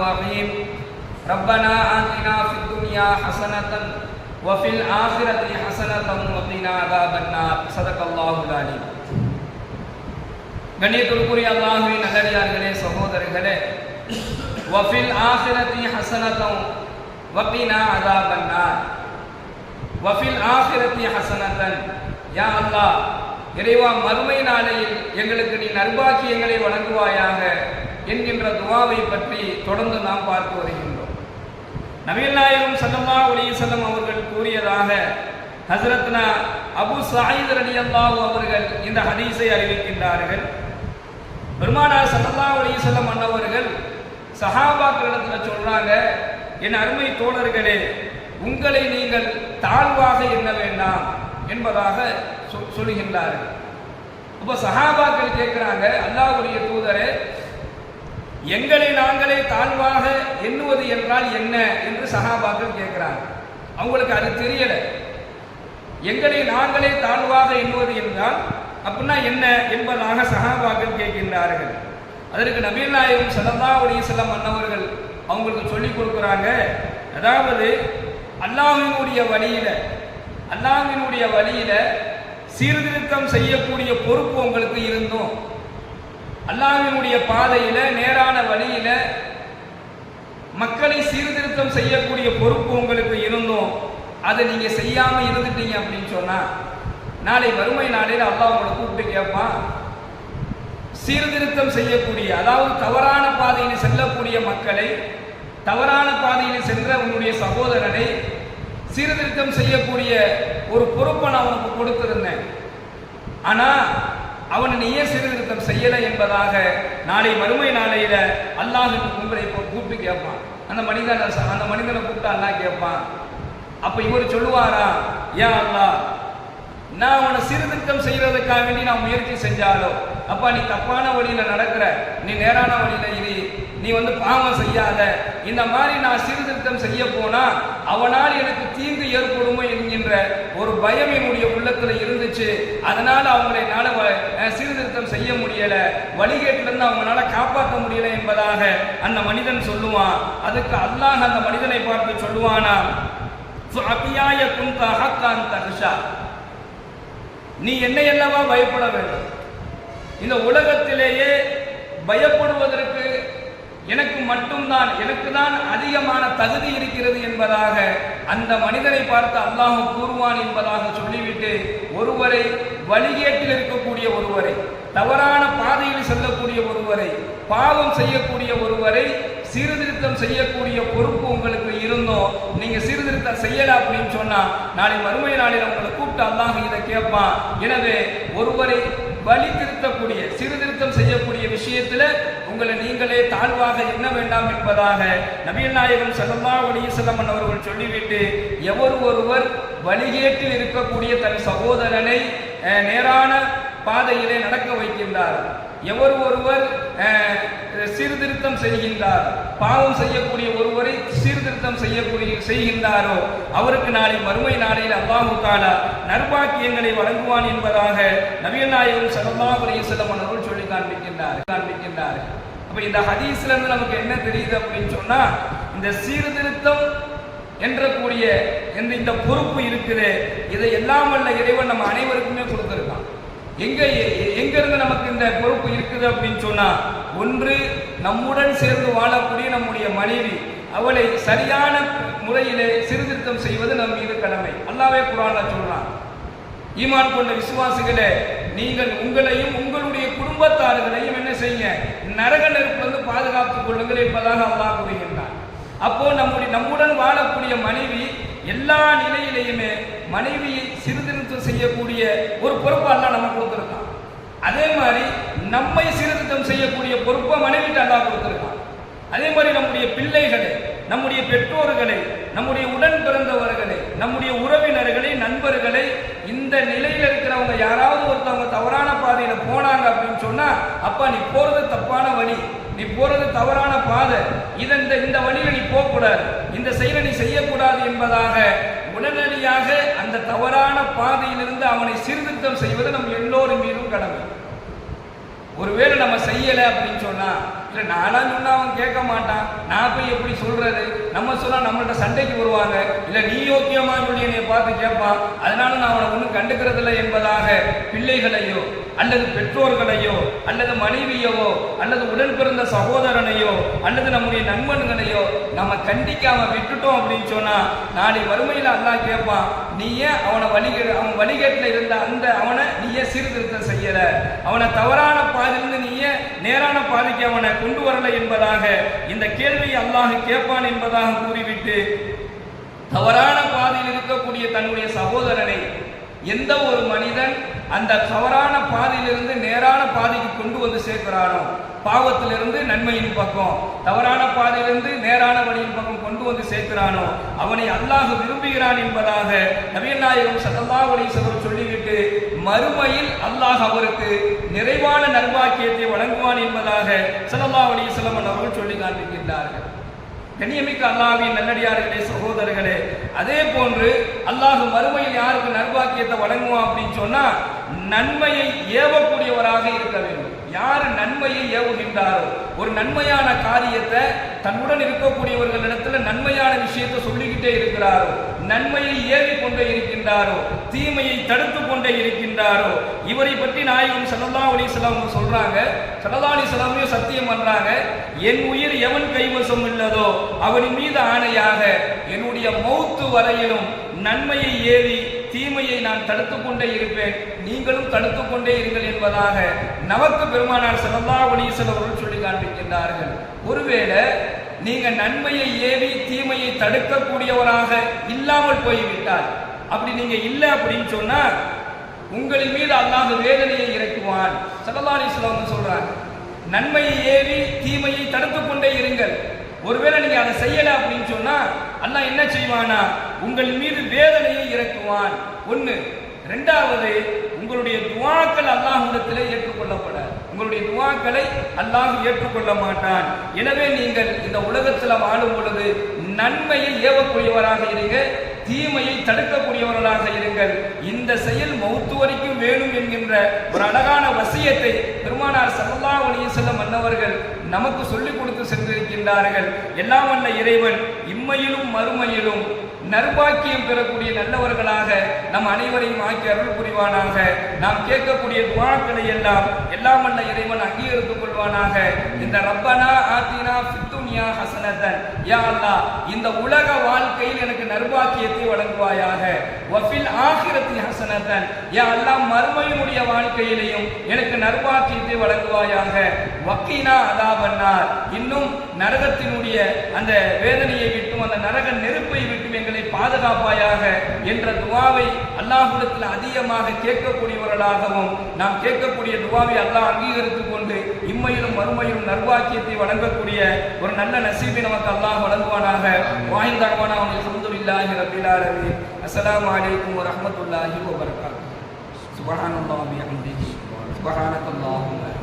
الرحيم ربنا آتنا في الدنيا حسنة وفي الآخرة حسنة وقنا عذاب النار صدق الله العليم. கண்ணியத்திற்குரிய அல்லாஹ்வின் நல்லடியார்களே, சகோதரர்களே, வஃபில் ஆখিরাতি ஹஸனத்தன் வகினா அஸாபன்னார். வஃபில் ஆখিরাতি ஹஸனத்தன், யா அல்லாஹ், இறைவா, மறுமை நாளையில் எங்களுக்கு நீ நற்பாக்கியங்களை வழங்குவாயாக என்கின்ற துஆவை பற்றி தொடர்ந்து நாம் பார்த்து வருகின்றோம். நபிகள் நாயகம் ஸல்லல்லாஹு அலைஹி வஸல்லம் அவர்கள் கூறியதாக ஹஜ்ரத்னா அபூ ஸஈத் ரலியல்லாஹு அவர்கள் இந்த ஹதீஸை அறிவிக்கின்றார்கள். பெருமானார் ஸல்லல்லாஹு அலைஹி வஸல்லம் அன்னவர்கள் சஹாபாக்களிடத்தில் சொல்றாங்க, என் அருமை தோழர்களே, உங்களை நீங்கள் தாழ்வாக எண்ண வேண்டாம் என்பதாக சொல்லுகின்றார்கள். அப்போ சஹாபாக்கள் கேட்கிறாங்க, அல்லாஹ்வுடைய தூதரே, எங்களை நாங்களே தாழ்வாக எண்ணுவது என்றால் என்ன என்று சஹாபாக்கள் கேட்கிறாங்க. அவங்களுக்கு அது தெரியல. எங்களை நாங்களே தாழ்வாக எண்ணுவது என்றால் அப்படின்னா என்ன என்பதாக சஹாபாக்கள் கேட்கின்றார்கள். அதற்கு நபிகள் நாயகம் ஸல்லல்லாஹு அலைஹி வஸல்லம் அன்னவர்கள் அவங்களுக்கு சொல்லிக் கொடுக்குறாங்க, அதாவது அல்லாஹ்வினுடைய வழியில சீர்திருத்தம் செய்யக்கூடிய பொறுப்பு உங்களுக்கு இருந்தும், அல்லாஹ்வினுடைய பாதையில நேரான வழியில மக்களை சீர்திருத்தம் செய்யக்கூடிய பொறுப்பு உங்களுக்கு இருந்தும் அதை நீங்க செய்யாம இருந்துட்டீங்க அப்படின்னு சொன்னா, நாளை வறுமை நாளையில் அல்லாஹ் உங்களை கூப்பிட்டு கேட்பான், சீர்திருத்தம் செய்யக்கூடிய, அதாவது தவறான பாதையில் செல்லக்கூடிய மக்களை, தவறான பாதையில் சென்ற உன்னுடைய சகோதரனை சீர்திருத்தம் செய்யக்கூடிய ஒரு பொறுப்பை நான் உனக்கு கொடுத்திருந்தேன், ஆனா அவனை நீயே சீர்திருத்தம் செய்யலை என்பதாக நாளை மறுமை நாளையில அல்லாஹ் உங்களை கூப்பிட்டு கேட்பான். அந்த மனிதனை கூப்பிட்டு அல்லாஹ் கேட்பான். அப்ப இவர் சொல்லுவாரா, யா அல்லாஹ், நான் உன்னை சீர்திருத்தம் செய்யறதுக்காக வேண்டி நான் முயற்சி செஞ்சாலோ, அப்பா நீ தப்பான வழியில நடக்கிற, நீ நேரான வழியில இரு, நீ பாவம் செய்யாத, இந்த மாதிரி நான் சீர்திருத்தம் செய்ய போனா அவனால் எனக்கு தீங்கு ஏற்படுமோ என்கின்ற ஒரு பயம் என்னுடைய உள்ளத்துல இருந்துச்சு. அதனால அவங்களை என்னால சீர்திருத்தம் செய்ய முடியல, வழிகேட்டிலிருந்து அவங்களால காப்பாற்ற முடியல என்பதாக அந்த மனிதன் சொல்லுவான். அதுக்கு அல்லாஹ் அந்த மனிதனை பார்த்து சொல்லுவானா, நீ என்னை அல்லவா பயப்பட வேண்டும், இந்த உலகத்திலேயே பயப்படுவதற்கு எனக்கு தான் அதிகமான தகுதி இருக்கிறது என்பதாக அந்த மனிதனை பார்த்து அல்லாஹ் கூறுவான் என்பதாக சொல்லிவிட்டு, ஒருவரை வழிகேட்டில் இருக்கக்கூடிய ஒருவரை, தவறான பாதையில் செல்லக்கூடிய ஒருவரை, பாவம் செய்யக்கூடிய ஒருவரை சீர்திருத்தம் செய்யக்கூடிய பொறுப்பு உங்களுக்கு இருந்தோம், நீங்க சீர்திருத்தம் செய்யல அப்படின்னு சொன்னா நாளை மறுமை நாளில் உங்களை கூப்பிட்டு அல்லாஹ் இதை கேட்பான். எனவே ஒருவரை வழி திருத்தக்கூடிய, சீர்திருத்தம் செய்யக்கூடிய விஷயத்துல உங்களை நீங்களே தாழ்வாக எண்ண வேண்டாம் என்பதாக நபிகள் நாயகம் ஸல்லல்லாஹு அலைஹி வஸல்லம் அவர்கள் சொல்லிவிட்டு, ஒருவர் வழிகேட்டில் இருக்கக்கூடிய தன் சகோதரனை நேரான பாதையிலே நடக்க வைக்கின்றார், ஒருவர் சீர்திருத்தம் செய்கின்றார், பாவம் செய்யக்கூடிய ஒருவரை சீர்திருத்தம் செய்கின்றாரோ அவருக்கு நாளை மறுமை நாளையில் அல்லாஹ் தஆலா நற்பாக்கியங்களை வழங்குவான் என்பதாக நபிகள் நாயகம் ஸல்லல்லாஹு அலைஹி வஸல்லம் அவர்கள் சொல்லி காண்பிக்கின்றார். அப்ப இந்த ஹதீஸ்ல இருந்து நமக்கு என்ன தெரியுது அப்படின்னு சொன்னா, இந்த சீர்திருத்தம் என்ற கூடிய இந்த பொறுப்பு இருக்குது, இதை எல்லாம் வல்ல இறைவன் நம்ம அனைவருக்குமே கொடுத்திருக்கான். எங்கிருந்து நமக்கு இந்த பொறுப்பு இருக்குது அப்படின்னு சொன்னா, ஒன்று நம்முடன் சேர்ந்து வாழக்கூடிய நம்முடைய மனைவி, அவளை சரியான முறையிலே சீர்திருத்தம் செய்வது நம் மீது கடமை. அல்லாஹ்வே குர்ஆன்ல சொல்றான், ஈமான் கொண்ட விசுவாசிகளே, நீங்கள் உங்களையும் உங்களுடைய குடும்பத்தார்களையும் என்ன செய்யுங்க, நரக நெருப்பிலிருந்து பாதுகாத்துக் கொள்ளுங்கள் என்பதாக அல்லாஹ் கூறுகின்றான். அப்போ நம்முடன் வாழக்கூடிய மனைவி எல்லா நிலையிலையுமே மனைவியை சீர்திருத்தம் செய்யக்கூடிய ஒரு பொறுப்பு அல்லாஹ் நமக்கு கொடுத்திருக்கான். அதே மாதிரி நம்மை சீர்திருத்தம் செய்யக்கூடிய பொறுப்பை மனைவிட்டு அல்லாஹ் கொடுத்திருக்கான். அதே மாதிரி நம்முடைய பிள்ளைகளை, நம்முடைய பெற்றோர்களை, நம்முடைய உடன் பிறந்தவர்களை, நம்முடைய உறவினர்களை, நண்பர்களை, இந்த நிலையில இருக்கிறவங்க யாராவது ஒருத்தவங்க தவறான பாதையில போனாங்க அப்படின்னு சொன்னா, அப்பா நீ போறது தப்பான வழி, நீ போறது தவறான பாதை, இந்த வழியில நீ போகக்கூடாது, இந்த செயலை நீ செய்யக்கூடாது என்பதாக உடனடியாக அந்த தவறான பாதையிலிருந்து அவனை சீர்திருத்தம் செய்வது நம் எல்லோரும் மீதும் கடமை. ஒருவேளை நம்ம செய்யலை அப்படின்னு சொன்னா, இல்லை நானும் சொன்னா அவன் கேட்க மாட்டான், நான் போய் எப்படி சொல்றது, நம்ம சொன்னா நம்மள்ட்ட சண்டைக்கு வருவாங்க, இல்லை நீ யோக்கியமா சொல்லி என்னை பார்த்து கேட்பான், அதனால நான் அவனை ஒன்றும் கண்டுக்கிறது இல்லை என்பதாக பிள்ளைகளையோ அல்லது பெற்றோர்களையோ அல்லது மனைவியவோ அல்லது உடன் பிறந்த சகோதரனையோ அல்லது நம்முடைய நண்பன்களையோ நம்ம கண்டிக்காம விட்டுட்டோம் அப்படின்னு சொன்னா நாளை வறுமையில் அல்லாஹ் கேட்பான், நீ ஏன் அவன் வழிகேட்டில் இருந்த அந்த அவனை நீ ஏன் சீர்திருத்தம் செய்யல, அவனை தவறான பாதையிலிருந்து நீ ஏன் நேரான பாதைக்கு அவனை கொண்டு வரல என்பதாக இந்த கேள்வியை அல்லாஹ் கேட்பான் என்பதாக கூறிவிட்டு தவறான பாதையில் இருக்கக்கூடிய தன்னுடைய சகோதரனை எந்த ஒரு மனிதன் அந்த தவறான பாதையிலிருந்து நேரான பாதைக்கு கொண்டு வந்து சேர்க்கிறானோ, பாவத்திலிருந்து நன்மையின் பக்கம் தவறான பாதையிலிருந்து நேரான வழியின் பக்கம் கொண்டு வந்து சேர்க்கிறானோ அவனை அல்லாஹ் விரும்புகிறான் என்பதாக நபிகள் நாயகம் ஸல்லல்லாஹு அலைஹி வஸல்லம் சொல்லிவிட்டு மறுமையில் அல்லாஹ் அவருக்கு நிறைவான நற்பாக்கியத்தை வழங்குவான் என்பதாக ஸல்லல்லாஹு அலைஹி வஸல்லம் அவர்கள் சொல்லி காண்பிக்கின்றார்கள். கண்ணியமிக்க அல்லாஹ்வின் நல்லடியார்களே, சகோதரர்களே, அதே போன்று அல்லாஹ் மறுமையில் யாருக்கு நற்பாக்கியத்தை வழங்குவான் அப்படின்னு சொன்னா நன்மையை ஏவக்கூடியவராக இருக்க வேண்டும். யார் நன்மையை ஏவுகின்றாரோ, ஒரு நன்மையான காரியத்தை தன்னுடன் இருக்கக்கூடியவர்களிடத்துல நன்மையான விஷயத்தை சொல்லிக்கிட்டே இருக்கிறாரோ, நன்மையை ஏவி கொண்டே இருக்கின்றாரோ, தீமையை தடுத்து கொண்டே இருக்கின்றாரோ, இவரை பற்றி நாயகம் ஸல்லல்லாஹு அலைஹி வஸல்லம் சொல்றாங்க. ஸல்லல்லாஹு அலைஹி வஸல்லம் சத்தியம் பண்றாங்க, என் உயிர் எவன் கைவசம் உள்ளதோ அவனின் மீது ஆணையாக என்னுடைய மௌத்து வரையிலும் நன்மையை ஏவி தீமையை நான் தடுத்துக் கொண்டே இருப்பேன், நீங்களும் தடுத்துக் கொண்டே இருங்கள் என்பதாக நமக்கு பெருமானார் ஸல்லல்லாஹு அலைஹி வஸல்லம் அவர்கள் சொல்லி காண்பிக்கின்றார்கள். ஒருவேளை நீங்க நன்மையை ஏவி தீமையை தடுக்கக்கூடியவராக இல்லாமல் போய்விட்டால், அப்படி நீங்க இல்லை அப்படின்னு சொன்னா உங்களின் மீது அல்லாஹ் வேதனையை இறக்குவான். ஸல்லல்லாஹு அலைஹி வஸல்லம் சொல்றாங்க, நன்மையை ஏவி தீமையை தடுத்துக் கொண்டே இருங்கள். ஒருவேளை நீங்க அதை செய்யல அப்படின்னு சொன்னா அல்லாஹ் என்ன செய்வானா, உங்கள் மீது வேதனையை இறக்குவான். ஒண்ணு. இரண்டாவது, உங்களுடைய துஆக்கள் அல்லாஹ்விடத்திலே ஏற்றுக்கொள்ளப்படாது. உங்களுடைய துஆக்களை அல்லாஹ் ஏற்றுக்கொள்ள மாட்டான். எனவே நீங்கள் இந்த உலகத்தில் வாழும் பொழுது நன்மையை ஏவக்கூடியவராக இருங்க, தீமையை தடுக்கக்கூடியவர்களாக இருங்கள். இந்த செயல் மௌத்து வரைக்கும் வேணும் என்கின்ற ஒரு அழகான வசியத்தை பெருமானார் ஸல்லல்லாஹு அலைஹி வஸல்லம் அன்னவர்கள் நமக்கு சொல்லிக் கொடுத்து சென்றிருக்கின்றார்கள். எல்லாம் வல்ல இறைவன் இம்மையிலும் மறுமையிலும் நற்பாக்கியம் பெறக்கூடிய நல்லவர்களாக நம் அனைவரையும் ஆக்கி அருள் புரிவானாக. நாம் கேட்கக்கூடிய துஆக்களை எல்லாம் வல்ல இறைவன் அங்கீகரித்துக் கொள்வானாக. இந்த ரப்பனா ஆத்தினா ஃபித் துன்யா ஹஸனத்தன், யா அல்லாஹ் இந்த உலக வாழ்க்கையில் எனக்கு நற்பாக்கியத்தை வழங்குவாயாக. வஃபில் ஆகிரத்தி ஹஸனத்தன், யா அல்லாஹ் மறுமையினுடைய வாழ்க்கையிலேயும் எனக்கு நற்பாக்கியத்தை வழங்குவாயாக. வக்கீனா அதாபன்னார், இன்னும் நரகத்தினுடைய அந்த வேதனையை விட்டும் அந்த நரக நெருப்பை விட்டும் எங்களை பாதுகாப்பாயாக என்ற துஆவை அல்லாஹ்விடத்தில் அதிகமாக கேட்கக்கூடியவர்களாகவும் நாம் கேட்கக்கூடிய துஆவை அல்லாஹ் அங்கீகரித்துக் கொண்டு இம்மையிலும் மறுமையிலும் நற்பாக்கியத்தை வழங்கக்கூடிய ஒரு நல்ல நசீபை நமக்கு அல்லாஹ் வழங்குவானாக. வாய்ந்தாவான அல்ஹம்துலில்லாஹி ரப்பில் ஆலமீன். அஸ்ஸலாமு அலைக்கும் வரஹ்மத்துல்லாஹி வபரகாத்துஹு. சுப்ஹானல்லாஹி வபிஹம்திஹி சுப்ஹானக்கல்லாஹும்ம